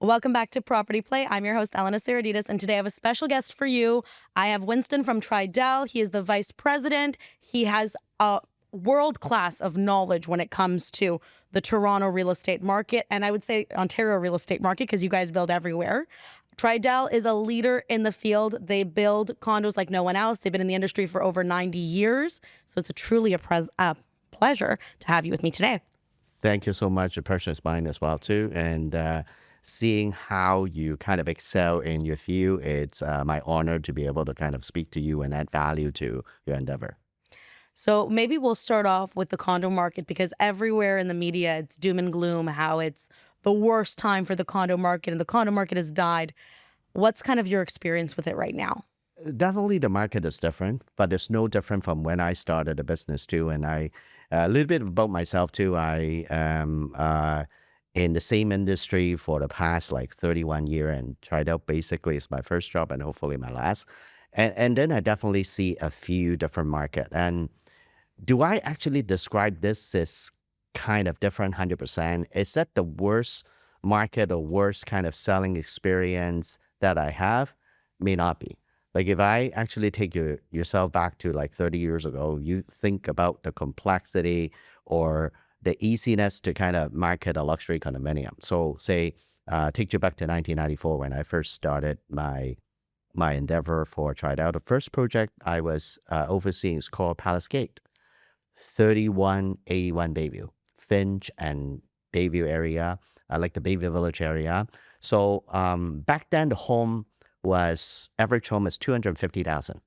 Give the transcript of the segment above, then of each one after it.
Welcome back to Property Play. I'm your host, Elena Saradidis, and today I have a special guest for you. I have Winston from Tridel. He is the vice president. He has a world class of knowledge when it comes to the Toronto real estate market, and I would say Ontario real estate market because you guys build everywhere. Tridel is a leader in the field. They build condos like no one else. They've been in the industry for over 90 years. So it's truly a pleasure to have you with me today. Thank you so much. The pleasure is mine as well too. And seeing how you kind of excel in your field, it's my honor to be able to kind of speak to you and add value to your endeavor. So maybe we'll start off with the condo market because everywhere in the media it's doom and gloom, how it's the worst time for the condo market and the condo market has died. What's kind of your experience with it right now? Definitely the market is different, but it's no different from when I started the business too. And a little bit about myself too. I am in the same industry for the past like 31 years and tried out basically it's my first job and hopefully my last. And then I definitely see a few different market. And do I actually describe this as kind of different 100%? Is that the worst market or worst kind of selling experience that I have? May not be. Like if I actually take yourself back to like 30 years ago, you think about the complexity or the easiness to kind of market a luxury condominium. So say, take you back to 1994 when I first started my endeavor for Tridel. The first project I was overseeing is called Palace Gate, 3181 Bayview, Finch and Bayview area, like the Bayview Village area. So back then the home was average home is 250,000.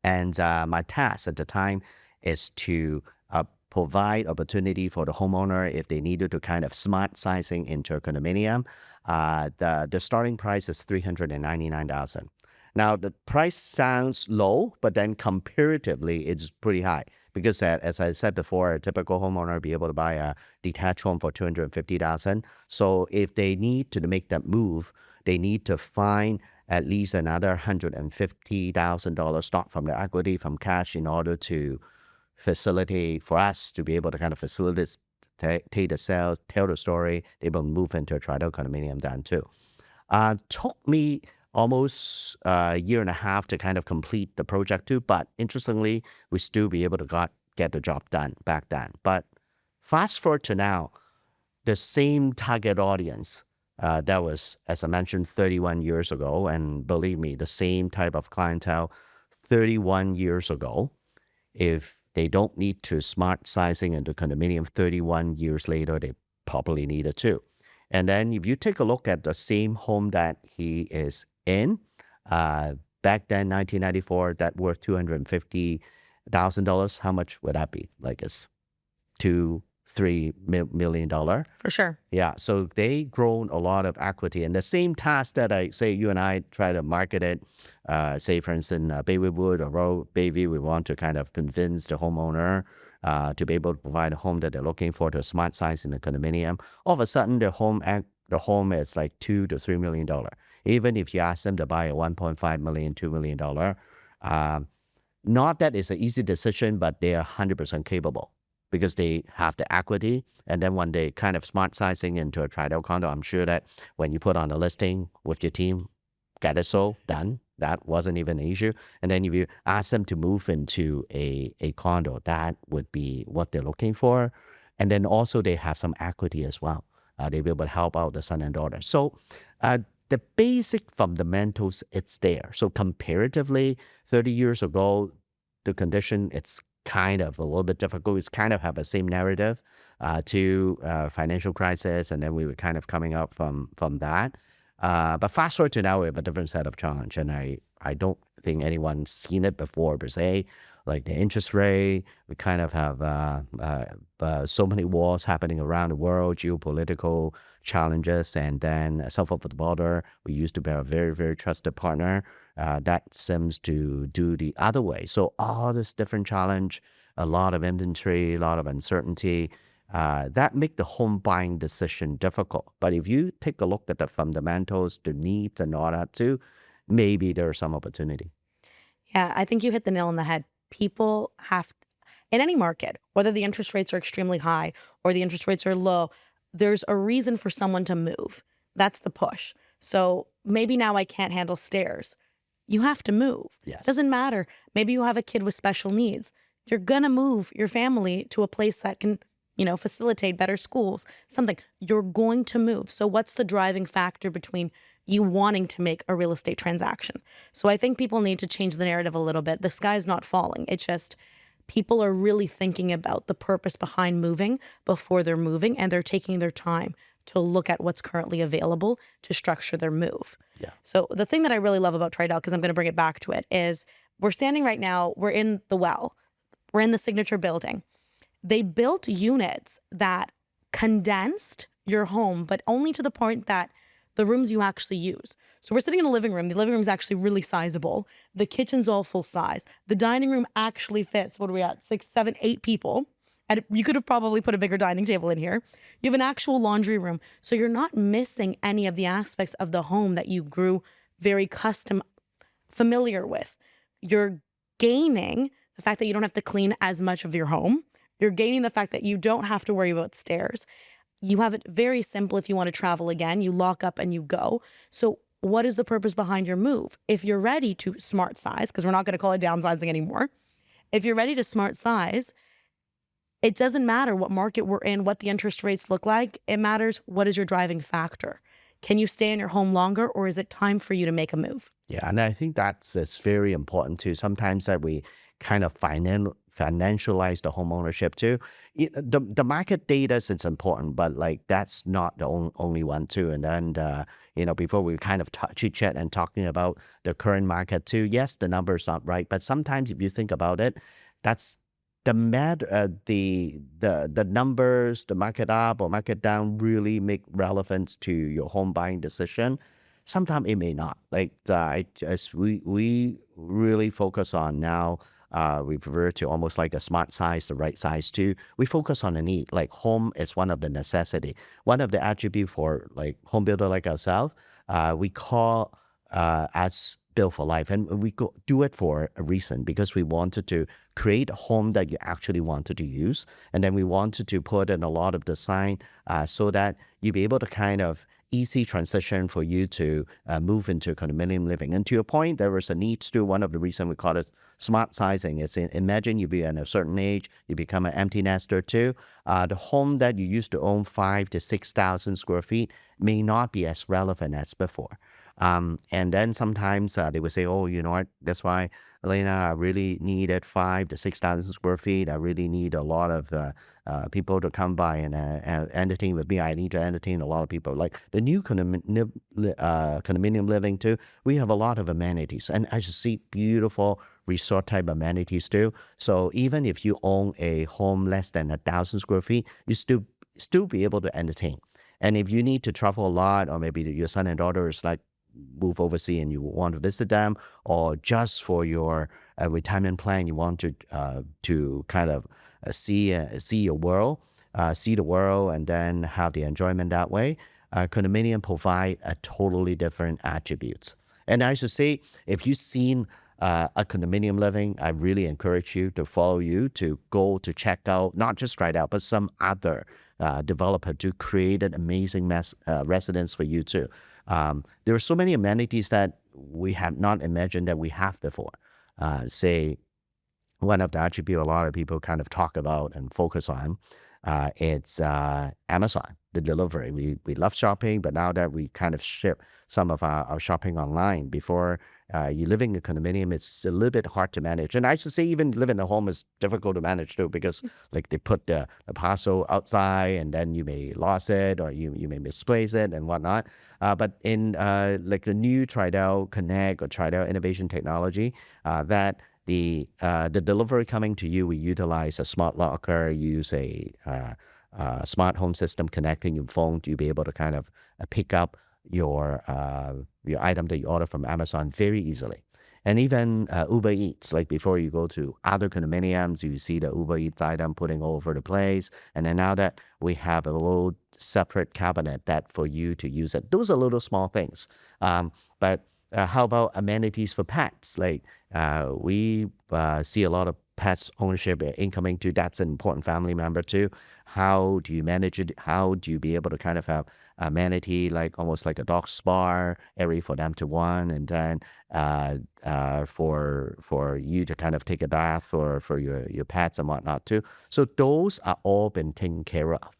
And my task at the time is to provide opportunity for the homeowner if they needed to kind of smart sizing into a condominium. The starting price is 399,000. Now the price sounds low, but then comparatively it's pretty high because as I said before, a typical homeowner will be able to buy a detached home for 250,000. So if they need to make that move, they need to find at least another $150,000 stock from the equity from cash in order to facilitate for us to be able to kind of facilitate take the sales, tell the story, they will move into a Tridel condominium then too. Took me almost a year and a half to kind of complete the project too, but interestingly, we still be able to get the job done back then. But fast forward to now, the same target audience that was, as I mentioned, 31 years ago, and believe me, the same type of clientele 31 years ago, if they don't need to smart sizing into condominium 31 years later, they probably need it too. And then if you take a look at the same home that he is in, back then, 1994, that worth $250,000, how much would that be? Like it's $2-3 million. For sure. Yeah, so they grown a lot of equity. And the same task that I say you and I try to market it, say for instance, Baywood or Royal Bayview, we want to kind of convince the homeowner to be able to provide a home that they're looking for to a smart size in the condominium. All of a sudden, the home is like $2 to $3 million. Even if you ask them to buy a 1.5 million, $2 million, not that it's an easy decision, but they are 100% capable, because they have the equity. And then when they kind of smart sizing into a Tridel condo, I'm sure that when you put on a listing with your team, get it sold, done. That wasn't even an issue. And then if you ask them to move into a condo, that would be what they're looking for. And then also they have some equity as well. They will be able to help out the son and daughter. So the basic fundamentals, it's there. So comparatively, 30 years ago, the condition, it's kind of a little bit difficult. It's kind of have the same narrative to financial crisis, and then we were kind of coming up from that. But fast forward to now, we have a different set of challenge, and I don't think anyone's seen it before per se. Like the interest rate, we kind of have so many wars happening around the world, geopolitical challenges, and then south of the border, we used to be a very, very trusted partner. That seems to do the other way. So all this different challenge, a lot of inventory, a lot of uncertainty, that make the home buying decision difficult. But if you take a look at the fundamentals, the needs and all that too, maybe there's some opportunity. Yeah, I think you hit the nail on the head. People have, in any market, whether the interest rates are extremely high or the interest rates are low, there's a reason for someone to move. That's the push. So maybe now I can't handle stairs. You have to move. Yes. Doesn't matter. Maybe you have a kid with special needs. You're going to move your family to a place that can, facilitate better schools, something. You're going to move. So what's the driving factor between you wanting to make a real estate transaction? So I think people need to change the narrative a little bit. The sky's not falling. It's just people are really thinking about the purpose behind moving before they're moving, and they're taking their time to look at what's currently available to structure their move. Yeah. So the thing that I really love about Tridel, because I'm going to bring it back to it, is we're standing right now, we're in the well, we're in the signature building. They built units that condensed your home, but only to the point that the rooms you actually use. So we're sitting in a living room. The living room is actually really sizable. The kitchen's all full size. The dining room actually fits, what are we at, 6, 7, 8 people. And you could have probably put a bigger dining table in here. You have an actual laundry room. So you're not missing any of the aspects of the home that you grew very custom familiar with. You're gaining the fact that you don't have to clean as much of your home. You're gaining the fact that you don't have to worry about stairs. You have it very simple if you want to travel again. You lock up and you go. So what is the purpose behind your move? If you're ready to smart size, because we're not going to call it downsizing anymore. If you're ready to smart size, it doesn't matter what market we're in, what the interest rates look like. It matters what is your driving factor. Can you stay in your home longer, or is it time for you to make a move? Yeah, and I think it's very important too. Sometimes that we kind of financialize the home ownership too. The market data is important, but like that's not the only one too. And then before we kind of chit chat and talking about the current market too. Yes, the number's not right, but sometimes if you think about it, that's the numbers, the market up or market down really make relevance to your home buying decision. Sometimes it may not. Like as we really focus on now, we revert to almost like a smart size, the right size too. We focus on the need. Like home is one of the necessity. One of the attribute for like home builder like ourselves, we call as built for life, and we do it for a reason, because we wanted to create a home that you actually wanted to use, and then we wanted to put in a lot of design so that you'll be able to kind of easy transition for you to move into condominium living. And to your point, there was a need to, one of the reasons we call it smart sizing is imagine you be at a certain age, you become an empty nester too. The home that you used to own 5,000 to 6,000 square feet may not be as relevant as before. And then sometimes they would say, oh, you know what, that's why, Elena, I really needed 5,000 to 6,000 square feet. I really need a lot of people to come by and entertain with me. I need to entertain a lot of people. Like the new condominium living too, we have a lot of amenities. And I just see beautiful resort type amenities too. So even if you own a home less than 1,000 square feet, you still be able to entertain. And if you need to travel a lot, or maybe your son and daughter is like move overseas and you want to visit them, or just for your retirement plan, you want to kind of see your world, see the world, and then have the enjoyment that way. Condominium provide a totally different attributes. And I should say, if you've seen a condominium living, I really encourage you to follow you to go to check out not just Tridel, but some other developer to create an amazing residence for you too. There are so many amenities that we have not imagined that we have before. Say, one of the attributes a lot of people kind of talk about and focus on, it's Amazon, the delivery. We love shopping, but now that we kind of ship some of our shopping online, before you live in a condominium, it's a little bit hard to manage. And I should say even living in a home is difficult to manage too, because like they put the parcel outside and then you may lose it, or you may misplace it and whatnot. But in like the new Tridel Connect or Tridel Innovation Technology, that the delivery coming to you, we utilize a smart locker, use a smart home system connecting your phone to be able to kind of pick up your item that you order from Amazon very easily. And even Uber Eats, like before you go to other condominiums, you see the Uber Eats item putting all over the place. And then now that we have a little separate cabinet that for you to use it, those are little small things. But how about amenities for pets? Like we see a lot of pets ownership incoming too. That's an important family member too. How do you manage it? How do you be able to kind of have amenity, like almost like a dog spa area for them to run, and then for you to kind of take a bath for your pets and whatnot too. So those are all been taken care of,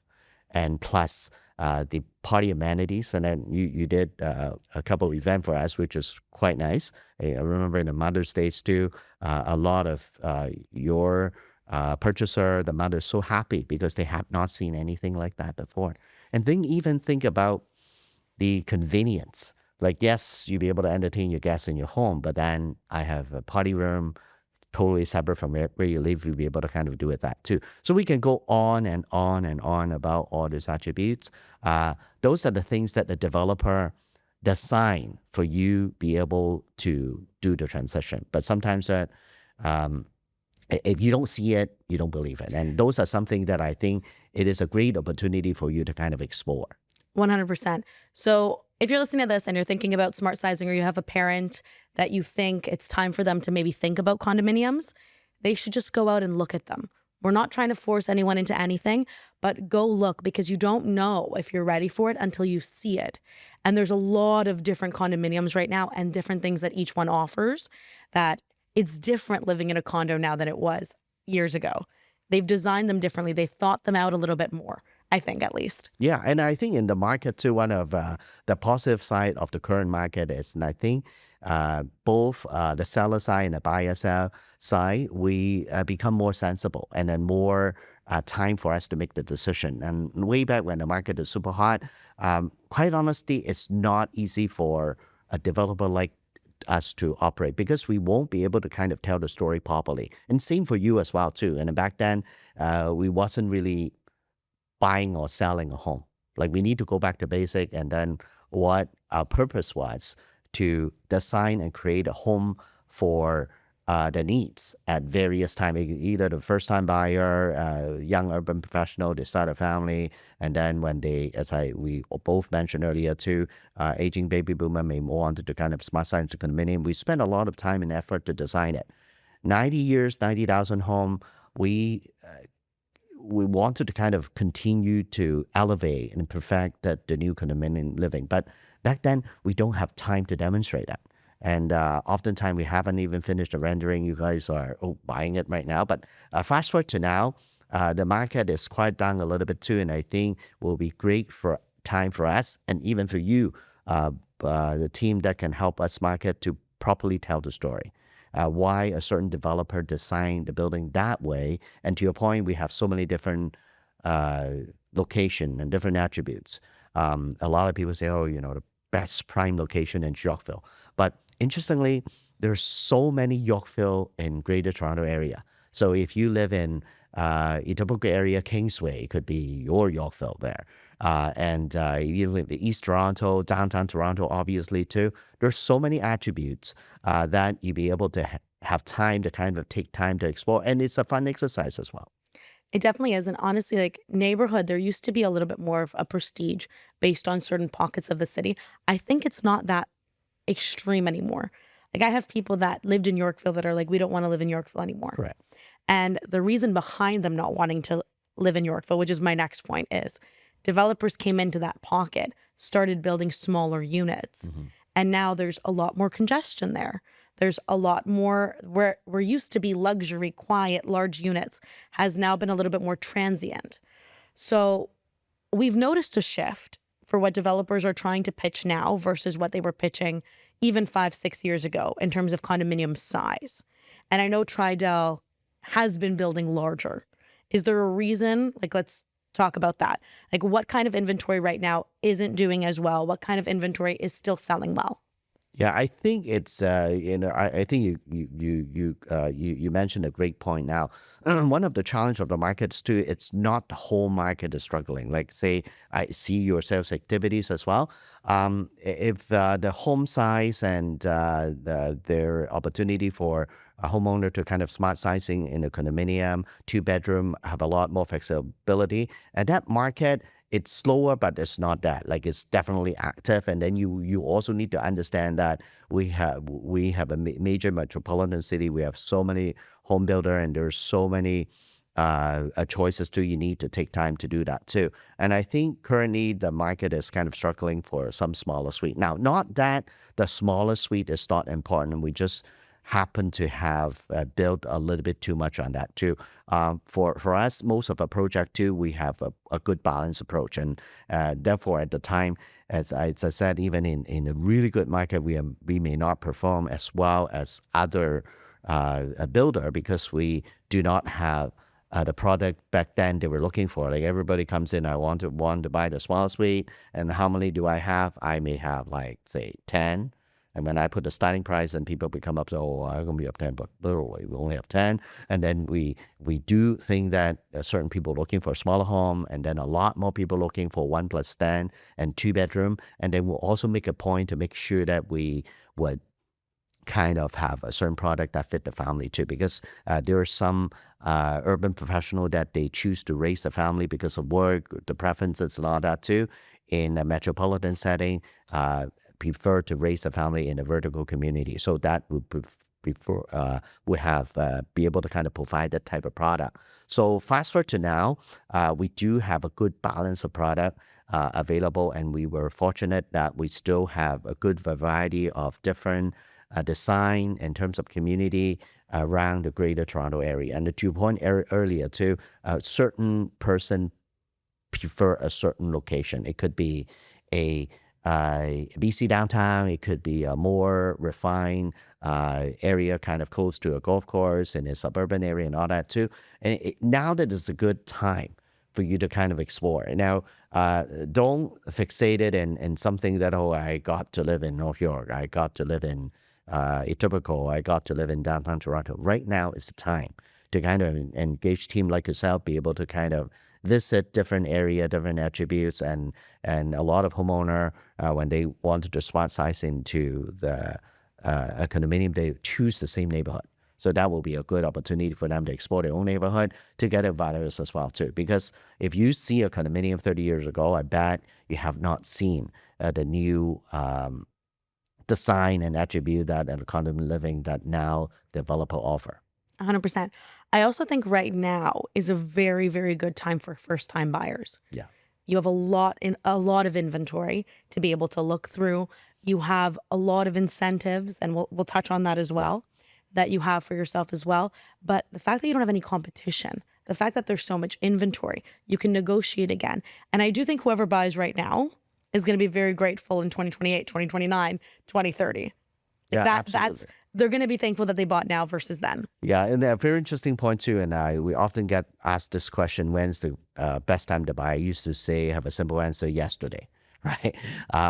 and plus the party amenities. And then you did a couple of events for us, which is quite nice. I remember in the Mother's Days too, a lot of your purchaser, the mother, is so happy because they have not seen anything like that before. And then even think about the convenience. Like, yes, you'll be able to entertain your guests in your home, but then I have a party room totally separate from where you live. You'll be able to kind of do it that too. So we can go on and on and on about all these attributes. Those are the things that the developer design for you be able to do the transition. But sometimes if you don't see it, you don't believe it. And those are something that I think it is a great opportunity for you to kind of explore. 100%. So if you're listening to this and you're thinking about smart sizing, or you have a parent that you think it's time for them to maybe think about condominiums, they should just go out and look at them. We're not trying to force anyone into anything, but go look, because you don't know if you're ready for it until you see it. And there's a lot of different condominiums right now and different things that each one offers, that it's different living in a condo now than it was years ago. They've designed them differently. They thought them out a little bit more, I think, at least. Yeah, and I think in the market too, one of the positive side of the current market is, and I think both the seller side and the buyer side, we become more sensible, and then more time for us to make the decision. And way back when the market is super hot, quite honestly, it's not easy for a developer like us to operate, because we won't be able to kind of tell the story properly. And same for you as well too. And back then, we wasn't really buying or selling a home. Like, we need to go back to basic, and then what our purpose was to design and create a home for the needs at various times. Either the first-time buyer, young urban professional, they start a family, and then when they, we both mentioned earlier too, aging baby boomer may want to kind of smart size to condominium. We spend a lot of time and effort to design it. 90 years, 90,000 home. We wanted to kind of continue to elevate and perfect the new condominium living. But back then, we don't have time to demonstrate that. And oftentimes, we haven't even finished the rendering. You guys are buying it right now. But fast forward to now, the market is quite down a little bit too. And I think will be great for time for us, and even for you, the team that can help us market, to properly tell the story. Why a certain developer designed the building that way. And to your point, we have so many different location and different attributes. A lot of people say, the best prime location in Yorkville. But interestingly, there's so many Yorkville in Greater Toronto area. So if you live in Etobicoke area, Kingsway could be your Yorkville there. And if you live in East Toronto, downtown Toronto, obviously too, there's so many attributes that you be able to have time to kind of take time to explore. And it's a fun exercise as well. It definitely is. And honestly, like, neighborhood, there used to be a little bit more of a prestige based on certain pockets of the city. I think it's not that extreme anymore. Like, I have people that lived in Yorkville that are like, we don't want to live in Yorkville anymore. Correct. And the reason behind them not wanting to live in Yorkville, which is my next point, is developers came into that pocket, started building smaller units. Mm-hmm. And now there's a lot more congestion there. There's a lot more where used to be luxury, quiet, large units, has now been a little bit more transient. So we've noticed a shift for what developers are trying to pitch now versus what they were pitching even 5-6 years ago in terms of condominium size. And I know Tridel has been building larger. Is there a reason? Like, let's talk about that. Like, what kind of inventory right now isn't doing as well? What kind of inventory is still selling well? Yeah, I think it's I think you mentioned a great point. Now, one of the challenge of the markets too, it's not the whole market is struggling. Like, say, I see your sales activities as well. If the home size and their opportunity for a homeowner to kind of smart sizing in a condominium, 2-bedroom, have a lot more flexibility, and that market, it's slower, but it's not that. Like, it's definitely active. And then you also need to understand that we have a major metropolitan city. We have so many home builder, and there's so many choices too. You need to take time to do that too. And I think currently the market is kind of struggling for some smaller suite. Now, not that the smaller suite is not important. We just happen to have built a little bit too much on that too. For us, most of our project too, we have a good balance approach, and therefore at the time, as I said, even in a really good market, we may not perform as well as other a builder because we do not have the product back then they were looking for. Like everybody comes in, I want to buy the small suite, and how many do I have? I may have like say 10. And when I put the starting price and people will come up, so oh, I'm going to be up 10, but literally we only have 10. And then we do think that certain people looking for a smaller home, and then a lot more people looking for 1+10 and 2-bedroom. And then we'll also make a point to make sure that we would kind of have a certain product that fit the family too, because there are some urban professional that they choose to raise a family because of work, the preferences and all that too. In a metropolitan setting, prefer to raise a family in a vertical community. So that would before we have be able to kind of provide that type of product. So fast forward to now, we do have a good balance of product available, and we were fortunate that we still have a good variety of different design in terms of community around the Greater Toronto area. And to your point earlier too, a certain person prefer a certain location. It could be a BC downtown. It could be a more refined area, kind of close to a golf course in a suburban area and all that too. And now that is a good time for you to kind of explore. Now, don't fixate it in something that, oh, I got to live in North York. I got to live in Etobicoke. I got to live in downtown Toronto. Right now is the time to kind of engage team like yourself, be able to kind of visit different area, different attributes, and a lot of homeowner, when they wanted to smart size into the a condominium, they choose the same neighborhood. So that will be a good opportunity for them to explore their own neighborhood to get values as well too. Because if you see a condominium 30 years ago, I bet you have not seen the new design and attribute that and condominium living that now developer offer. 100%. I also think right now is a very, very good time for first-time buyers. Yeah. You have a lot of inventory to be able to look through. You have a lot of incentives, and we'll touch on that as well, that you have for yourself as well. But the fact that you don't have any competition, the fact that there's so much inventory, you can negotiate again. And I do think whoever buys right now is going to be very grateful in 2028, 2029, 2030. Yeah, That's absolutely. they're going to be thankful that they bought now versus then. Yeah, and a very interesting point too. And we often get asked this question: when's the best time to buy? I used to say, have a simple answer: yesterday. Right?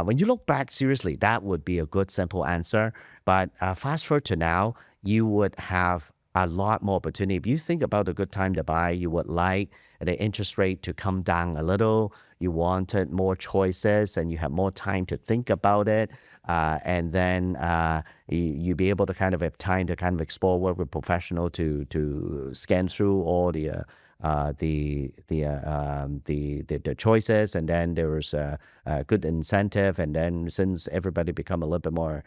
When you look back, seriously, that would be a good simple answer. But fast forward to now, you would have a lot more opportunity. If you think about a good time to buy, you would like the interest rate to come down a little. You wanted more choices, and you have more time to think about it. And then you be able to kind of have time to kind of explore, work with professional to scan through all the choices, and then there was a good incentive. And then since everybody become a little bit more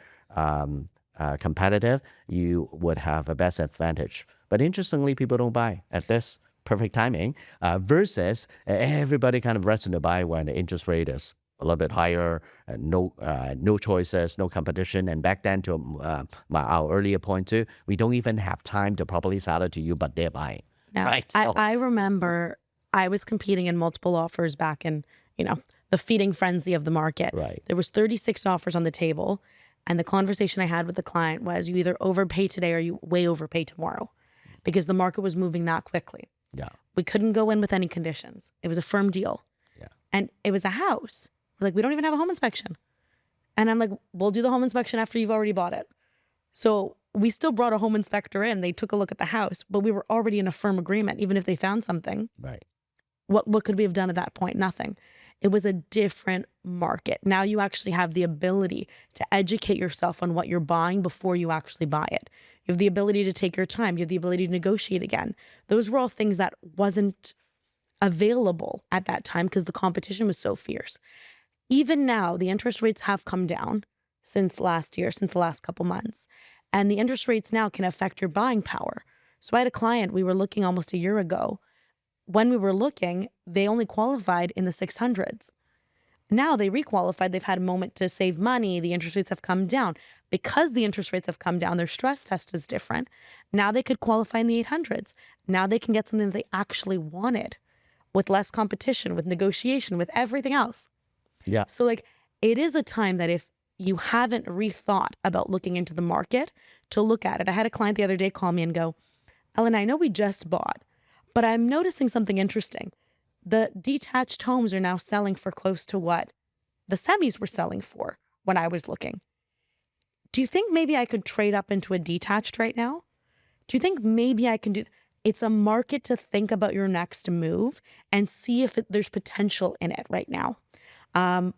competitive, you would have a best advantage. But interestingly, people don't buy at this perfect timing versus everybody kind of rushing to buy when the interest rate is a little bit higher, no choices, no competition. And back then, to our earlier point too, we don't even have time to properly sell it to you, but they're buying. No, Right. So, I remember I was competing in multiple offers back in, the feeding frenzy of the market. right. There was 36 offers on the table. And the conversation I had with the client was, you either overpay today or you way overpay tomorrow, because the market was moving that quickly. Yeah. We couldn't go in with any conditions. It was a firm deal. Yeah. And it was a house. We're like, we don't even have a home inspection. And I'm like, we'll do the home inspection after you've already bought it. So we still brought a home inspector in. They took a look at the house, but we were already in a firm agreement. Even if they found something, Right. what could we have done at that point? Nothing. It was a different market. Now you actually have the ability to educate yourself on what you're buying before you actually buy it. You have the ability to take your time. You have the ability to negotiate again. Those were all things that wasn't available at that time because the competition was so fierce. Even now, the interest rates have come down since last year, since the last couple months. And the interest rates now can affect your buying power. So I had a client, we were looking almost a year ago, when we were looking, they only qualified in the 600s. Now they requalified. They've had a moment to save money. The interest rates have come down. Because the interest rates have come down, their stress test is different. Now they could qualify in the 800s. Now they can get something that they actually wanted with less competition, with negotiation, with everything else. Yeah. So like, it is a time that if you haven't rethought about looking into the market, to look at it. I had a client the other day call me and go, Ellen, I know we just bought, but I'm noticing something interesting. The detached homes are now selling for close to what the semis were selling for when I was looking. Do you think maybe I could trade up into a detached right now? Do you think maybe I can do? It's a market to think about your next move and see if there's potential in it right now.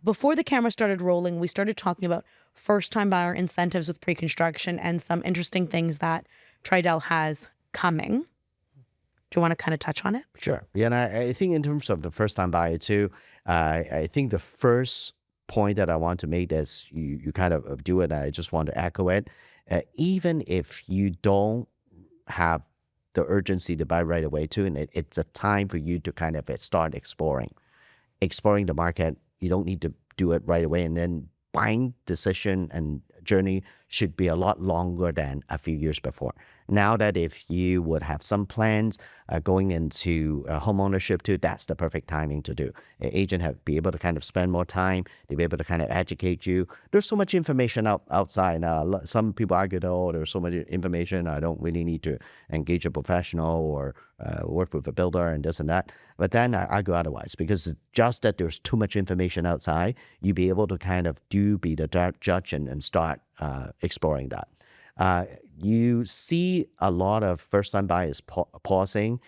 Before the camera started rolling, we started talking about first-time buyer incentives with pre-construction and some interesting things that Tridel has coming. Do you want to kind of touch on it? Sure. Yeah, and I think in terms of the first-time buyer too, I think the first point that I want to make is you kind of do it. I just want to echo it. Even if you don't have the urgency to buy right away too, and it's a time for you to kind of start exploring the market. You don't need to do it right away, and then buying decision and journey should be a lot longer than a few years before. Now that if you would have some plans going into home ownership too, that's the perfect timing to do. An agent be able to kind of spend more time, to be able to kind of educate you. There's so much information outside. Some people argue, oh, there's so much information, I don't really need to engage a professional or work with a builder and this and that. But then I argue otherwise, because it's just that there's too much information outside. You be able to kind of be the judge and start exploring that. You see a lot of first-time buyers pausing.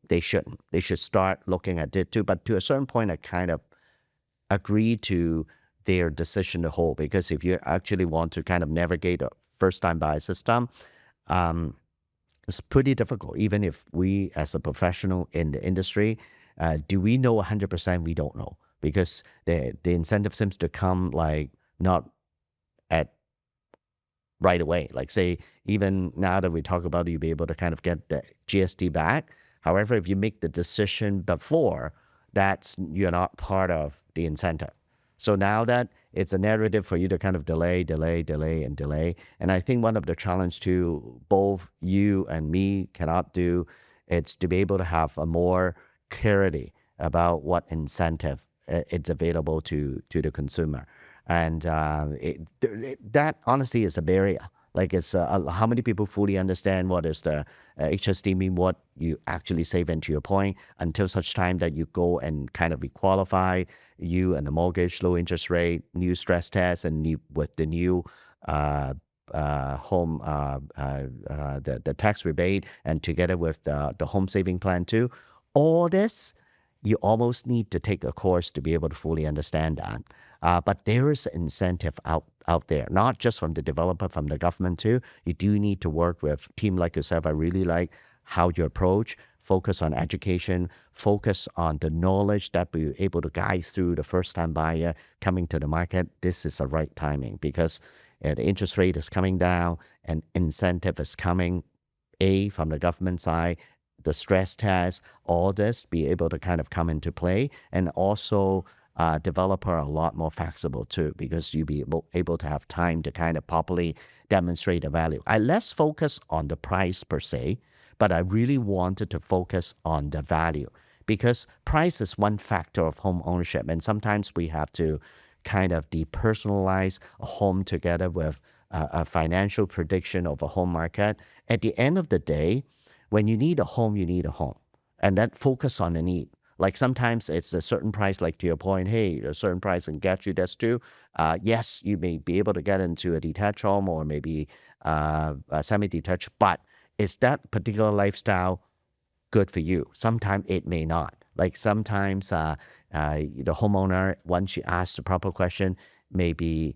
They shouldn't. They should start looking at it too. But to a certain point, I kind of agree to their decision to hold, because if you actually want to kind of navigate a first-time buyer system, it's pretty difficult. Even if we, as a professional in the industry, do we know 100%? We don't know, because the incentive seems to come like not at right away. Like say, even now that we talk about it, you'll be able to kind of get the GST back. However, if you make the decision before, you're not part of the incentive. So now that it's a narrative for you to kind of delay. And I think one of the challenge to both you and me cannot do, it's to be able to have a more clarity about what incentive it's available to the consumer. And that honestly is a barrier. Like it's how many people fully understand what is the HST mean, what you actually save into your point, until such time that you go and kind of requalify you and the mortgage, low interest rate, new stress test, and with the new home, the tax rebate, and together with the home saving plan too. All this, you almost need to take a course to be able to fully understand that. But there is incentive out there, not just from the developer, from the government too. You do need to work with a team like yourself. I really like how you approach, focus on education, focus on the knowledge that we're able to guide through the first-time buyer coming to the market. This is the right timing, because the interest rate is coming down and incentive is coming, from the government side, the stress test, all this be able to kind of come into play. And also developer are a lot more flexible too, because you be able to have time to kind of properly demonstrate the value. I less focus on the price per se, but I really wanted to focus on the value, because price is one factor of home ownership. And sometimes we have to kind of depersonalize a home together with a financial prediction of a home market. At the end of the day, when you need a home, you need a home. And that focus on the need. Like sometimes it's a certain price, like to your point, hey, a certain price can get you this too. Yes, you may be able to get into a detached home or maybe a semi-detached, but is that particular lifestyle good for you? Sometimes it may not. Like sometimes the homeowner, once you ask the proper question, maybe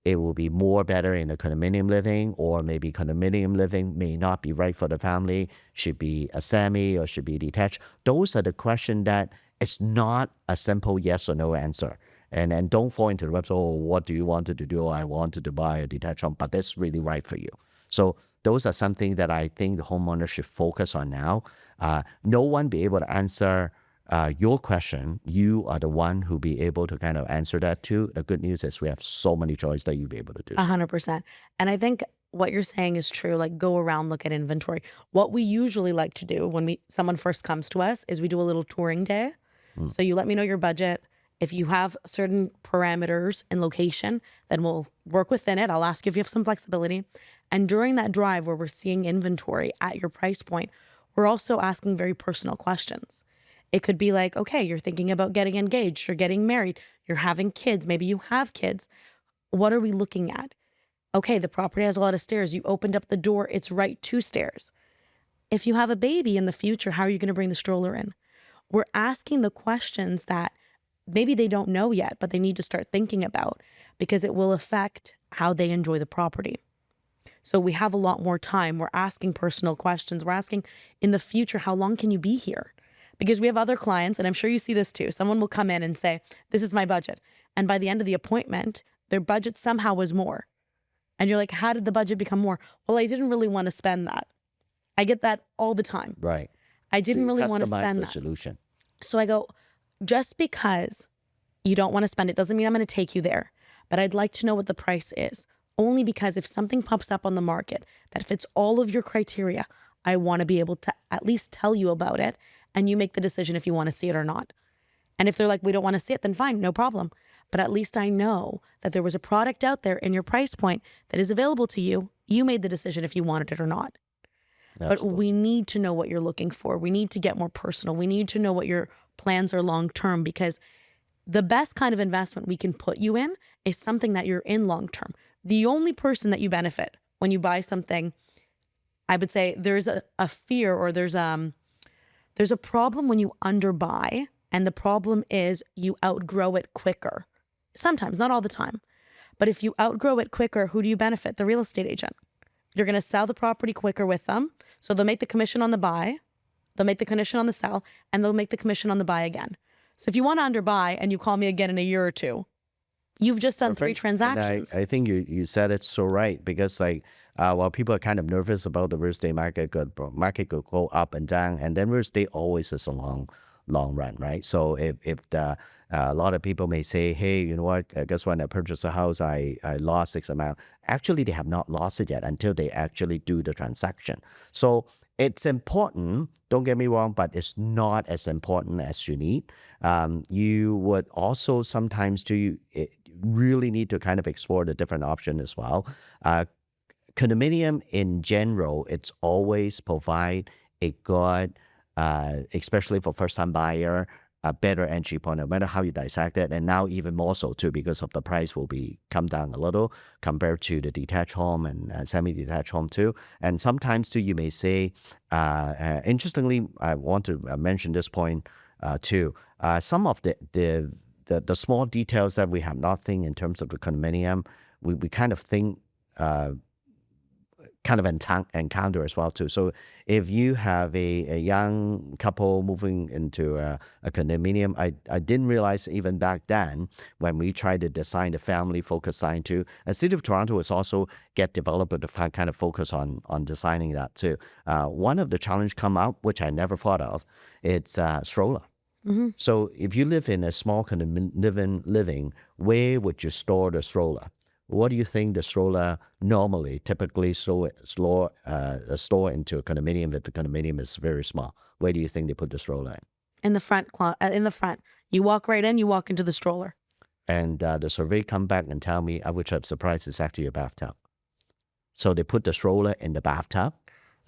it will be more better in a condominium living, or maybe condominium living may not be right for the family, should be a semi or should be detached. Those are the questions that it's not a simple yes or no answer. And don't fall into the website, oh, what do you want to do? I wanted to buy a detached home, but that's really right for you. So those are something that I think the homeowner should focus on now. No one be able to answer your question. You are the one who be able to kind of answer that too. The good news is we have so many choices that you'll be able to do. 100%. And I think what you're saying is true. Like, go around, look at inventory. What we usually like to do when someone first comes to us is we do a little touring day. So you let me know your budget. If you have certain parameters and location, then we'll work within it. I'll ask you if you have some flexibility. And during that drive where we're seeing inventory at your price point, we're also asking very personal questions. It could be like, okay, you're thinking about getting engaged, you're getting married, you're having kids, maybe you have kids. What are we looking at? Okay, the property has a lot of stairs. You opened up the door, it's right 2 stairs. If you have a baby in the future, how are you going to bring the stroller in? We're asking the questions that maybe they don't know yet, but they need to start thinking about because it will affect how they enjoy the property. So we have a lot more time. We're asking personal questions. We're asking in the future, how long can you be here? Because we have other clients, and I'm sure you see this too. Someone will come in and say, this is my budget. And by the end of the appointment, their budget somehow was more. And you're like, how did the budget become more? Well, I didn't really want to spend that. I get that all the time. Right. I didn't really want to Customize spend the that. solution. So I go, just because you don't want to spend it doesn't mean I'm going to take you there. But I'd like to know what the price is. Only because if something pops up on the market that fits all of your criteria, I want to be able to at least tell you about it and you make the decision if you want to see it or not. And if they're like, we don't want to see it, then fine, no problem. But at least I know that there was a product out there in your price point that is available to you. You made the decision if you wanted it or not. Absolutely. But we need to know what you're looking for. We need to get more personal. We need to know what your plans are long term, because the best kind of investment we can put you in is something that you're in long term. The only person that you benefit when you buy something, I would say there's a fear or there's a problem when you underbuy, and the problem is you outgrow it quicker. Sometimes, not all the time. But if you outgrow it quicker, who do you benefit? The real estate agent. You're going to sell the property quicker with them. So they'll make the commission on the buy, they'll make the commission on the sell, and they'll make the commission on the buy again. So if you want to underbuy and you call me again in a year or two, you've just done 3 transactions. And I think you said it so right, because like while people are kind of nervous about the real estate market could go up and down, and then real estate always is a long run, right? So if a lot of people may say, hey, you know what, guess when I purchased a house, I lost X amount. Actually, they have not lost it yet until they actually do the transaction. So it's important, don't get me wrong, but it's not as important as you need. You would also sometimes really need to kind of explore the different option as well. Condominium in general, it's always provide a good, especially for first-time buyer, a better entry point, no matter how you dissect it. And now even more so too, because of the price will come down a little compared to the detached home and semi-detached home too. And sometimes too, you may say, interestingly, I want to mention this point too. Some of the small details that we have not think in terms of the condominium, we kind of think kind of encounter as well too. So if you have a young couple moving into a condominium, I didn't realize even back then when we tried to design the family focus sign too, and City of Toronto has also get developer to kind of focus on designing that too. One of the challenge come up, which I never thought of, it's stroller. Mm-hmm. So if you live in a small living, where would you store the stroller? What do you think the stroller typically store into a condominium if the condominium is very small? Where do you think they put the stroller in? In the front. You walk right in, you walk into the stroller. And the survey come back and tell me, which I'm surprised, it's actually a bathtub. So they put the stroller in the bathtub.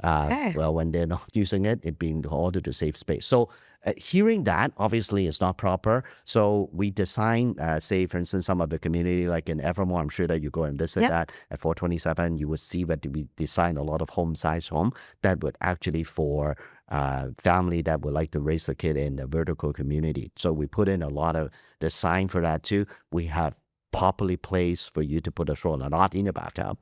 Okay. Well, when they're not using it, it being in order to save space. So hearing that obviously is not proper. So we design, say, for instance, some of the community, like in Evermore, I'm sure that you go and visit that at 427, you will see that we design a lot of home-size home that would actually for family that would like to raise the kid in a vertical community. So we put in a lot of design for that too. We have properly placed for you to put a stroller, not in a bathtub.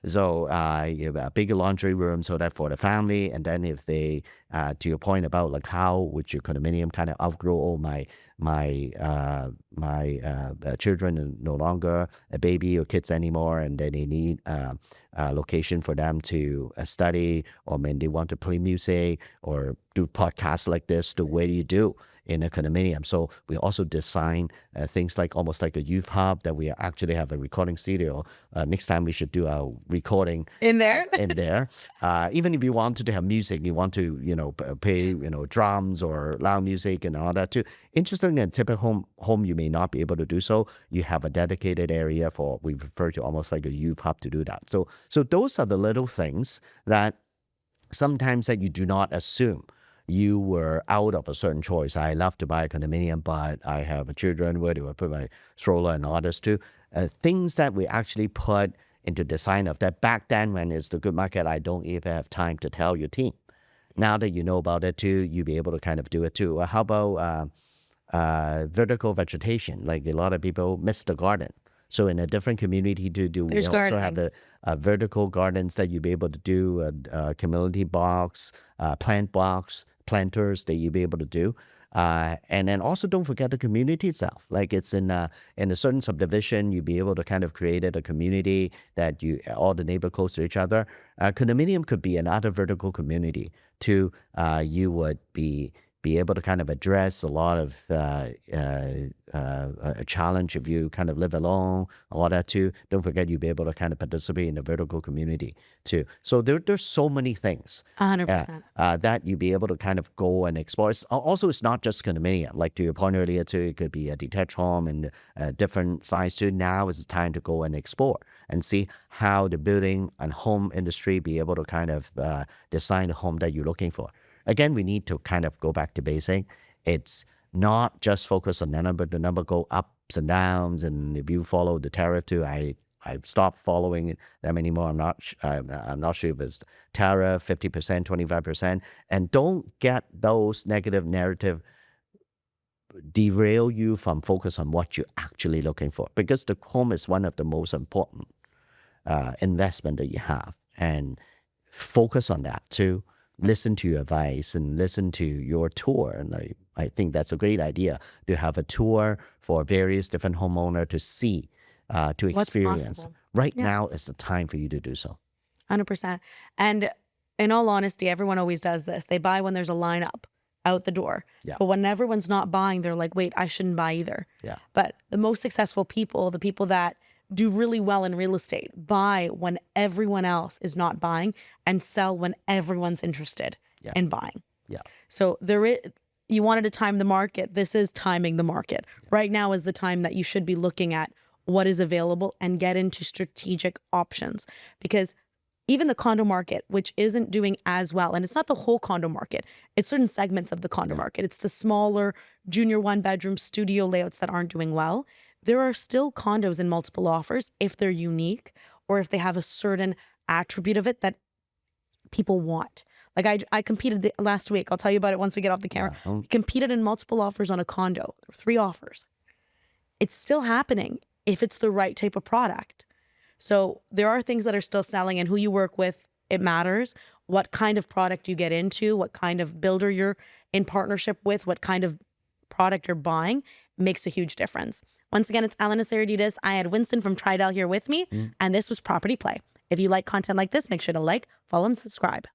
So you have a bigger laundry room so that for the family, and then if they, to your point about like how would your condominium kind of outgrow children are no longer a baby or kids anymore, and then they need a location for them to study, or maybe they want to play music or do podcasts like this, the way you do in a condominium. So we also design things like almost like a youth hub that we actually have a recording studio. Next time we should do our recording In there? in there. Even if you wanted to have music, you want to, play, drums or loud music and all that too. Interesting, in a typical home, you may not be able to do so. You have a dedicated area for, we refer to almost like a youth hub to do that. So those are the little things that sometimes that you do not assume. You were out of a certain choice. I love to buy a condominium, but I have children. Where do I put my stroller and others too? Things that we actually put into design of that. Back then, when it's the good market, I don't even have time to tell your team. Now that you know about it too, you'll be able to kind of do it too. How about vertical vegetation? Like a lot of people miss the garden. So in a different community to do, we There's also have gardening. the vertical gardens that you'll be able to do, community box, plant box, planters that you'll be able to do. And then also don't forget the community itself. Like it's in a certain subdivision, you'll be able to kind of create a community that all the neighbors close to each other. Condominium could be another vertical community too. You would be able to kind of address a lot of a challenge if you kind of live alone, all that too. Don't forget you'll be able to kind of participate in the vertical community too. So there's so many things 100%. that you'll be able to kind of go and explore. It's not just condominium. Like to your point earlier too, it could be a detached home and different size too. Now is the time to go and explore and see how the building and home industry be able to kind of design the home that you're looking for. Again, we need to kind of go back to basic. It's not just focus on the number go ups and downs. And if you follow the tariff too, I've stopped following them anymore. I'm not sure if it's tariff 50%, 25%, and don't get those negative narrative derail you from focus on what you're actually looking for, because the home is one of the most important investment that you have, and focus on that too. Listen to your advice and listen to your tour. And I think that's a great idea to have a tour for various different homeowners to see, to What's experience. possible. Right Yeah. now is the time for you to do so. 100%. And in all honesty, everyone always does this. They buy when there's a lineup out the door. Yeah. But when everyone's not buying, they're like, wait, I shouldn't buy either. Yeah. But the most successful people, the people that do really well in real estate, buy when everyone else is not buying and sell when everyone's interested Yeah. in buying. Yeah. So you wanted to time the market. This is timing the market. Right now is the time that you should be looking at what is available and get into strategic options, because even the condo market, which isn't doing as well, and it's not the whole condo market, it's certain segments of the condo market. It's the smaller junior 1-bedroom studio layouts that aren't doing well. There are still condos in multiple offers if they're unique or if they have a certain attribute of it that people want. Like I competed last week. I'll tell you about it once we get off the camera. Yeah. Competed in multiple offers on a condo. There were 3 offers. It's still happening if it's the right type of product. So there are things that are still selling, and who you work with, it matters. What kind of product you get into, what kind of builder you're in partnership with, what kind of product you're buying makes a huge difference. Once again, it's Elena Saradidis. I had Winson from Tridel here with me, and this was Property Play. If you like content like this, make sure to like, follow, and subscribe.